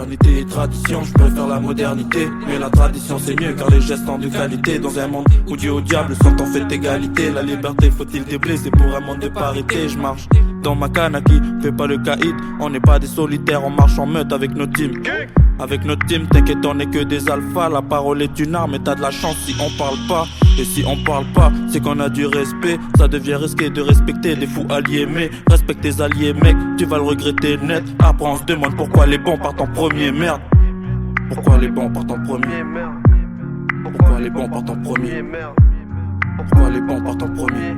Modernité et tradition, je préfère la modernité. Mais la tradition c'est mieux car les gestes sont de qualité. Dans un monde où Dieu au diable sont en fait égalité. La liberté faut-il déblaiser pour un monde de parité. Je marche dans ma Kanaki, fais pas le caïd. On n'est pas des solitaires, on marche en meute avec nos teams. Avec notre team, t'inquiète, on n'est que des alphas. La parole est une arme et t'as de la chance si on parle pas. Et si on parle pas, c'est qu'on a du respect. Ça devient risqué de respecter des fous alliés. Mais respecte tes alliés mec, tu vas le regretter net. Après on se demande pourquoi les bons partent en premier. Merde, pourquoi les bons partent en premier. Pourquoi les bons partent en premier. Pourquoi les bons partent en premier.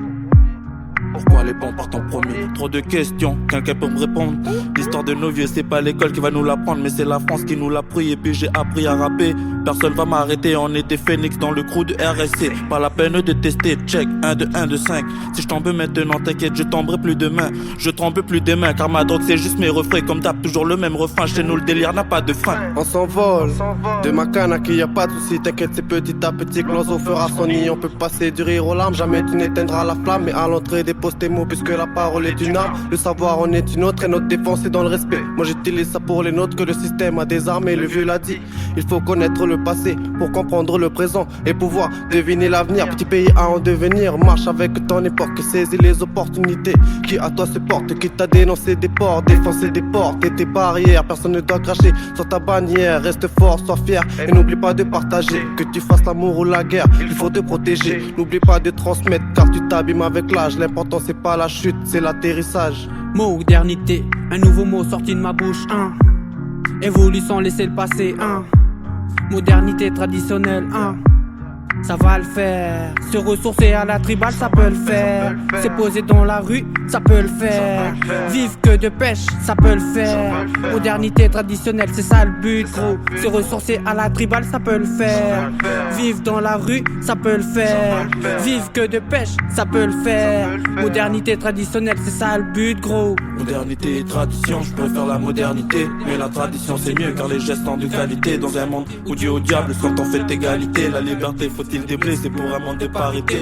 Pourquoi les bons partent en premier? Trop de questions, quelqu'un peut me répondre. L'histoire de nos vieux, c'est pas l'école qui va nous l'apprendre, mais c'est la France qui nous l'a pris. Et puis j'ai appris à rapper. Personne va m'arrêter, on est des phénix dans le crew de RSC. Pas la peine de tester, check, 1 de 1 de 5. Si je tombe maintenant, t'inquiète, je tomberai plus demain. Je tremble plus des mains, car ma drogue c'est juste mes refrains. Comme d'hab, toujours le même refrain, chez nous le délire n'a pas de frein. On s'envole, de ma Kanaki y a pas de soucis. T'inquiète, c'est petit à petit que l'oiseau fera son nid. On peut passer du rire aux larmes, jamais tu n'éteindras la flamme. Mais à l'entrée dépose tes mots, puisque la parole est une arme. Le savoir en est une autre, et notre défense est dans le respect. Moi j'utilise ça pour les nôtres que le système a désarmé. Le vieux l'a dit, il faut connaître le passé pour comprendre le présent et pouvoir deviner l'avenir. Petit pays à en devenir, marche avec ton époque, saisis les opportunités qui à toi se portent. Quitte à dénoncer des ports, défoncer des portes et tes barrières. Personne ne doit cracher sur ta bannière. Reste fort, sois fier et n'oublie pas de partager. Que tu fasses l'amour ou la guerre, il faut te protéger. N'oublie pas de transmettre car tu t'abîmes avec l'âge. L'important c'est pas la chute, c'est l'atterrissage. Modernité, un nouveau mot sorti de ma bouche, hein. Évolue sans laisser le passé, hein. Modernité traditionnelle, hein. Ça va le faire. Se ressourcer à la tribale, ça peut le faire. Se poser dans la rue, ça peut le faire. Vivre que de pêche, ça peut le faire. Modernité traditionnelle, c'est ça le but, gros. Se ressourcer à la tribale, ça peut le faire. Vivre dans la rue, ça peut le faire. Vivre que de pêche, ça peut le faire. Modernité traditionnelle, c'est ça le but, gros. Modernité et tradition, je préfère la modernité. Mais la tradition c'est mieux car les gestes sont de qualité. Dans un monde où Dieu au diable sont en fait égalité. La liberté faut-il déblaiser pour un monde de parité.